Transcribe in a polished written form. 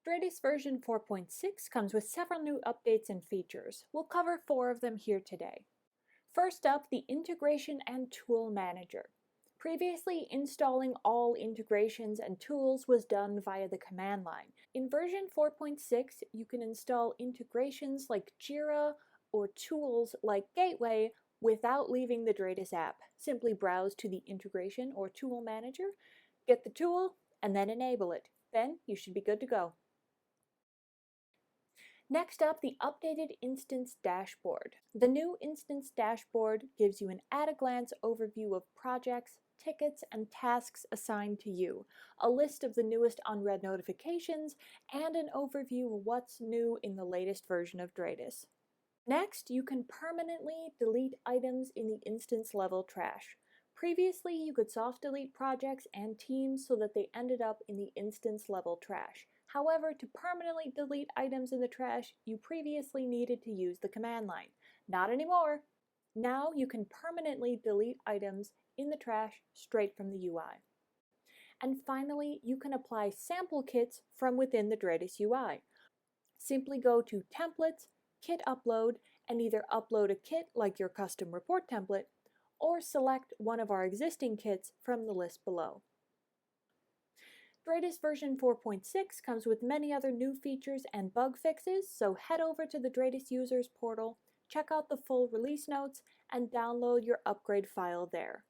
Dradis version 4.6 comes with several new updates and features. We'll cover 4 of them here today. First up, the Integration and Tool Manager. Previously, installing all integrations and tools was done via the command line. In version 4.6, you can install integrations like Jira or tools like Gateway without leaving the Dradis app. Simply browse to the Integration or Tool Manager, get the tool, and then enable it. Then you should be good to go. Next up, the updated Instance Dashboard. The new Instance Dashboard gives you an at-a-glance overview of projects, tickets, and tasks assigned to you, a list of the newest unread notifications, and an overview of what's new in the latest version of Dradis. Next, you can permanently delete items in the instance level trash. Previously, you could soft delete projects and teams so that they ended up in the instance level trash. However, to permanently delete items in the trash, you previously needed to use the command line. Not anymore! Now you can permanently delete items in the trash straight from the UI. And finally, you can apply sample kits from within the Dradis UI. Simply go to Templates, Kit Upload, and either upload a kit like your custom report template, or select one of our existing kits from the list below. Dradis version 4.6 comes with many other new features and bug fixes, so head over to the Dradis users portal, check out the full release notes, and download your upgrade file there.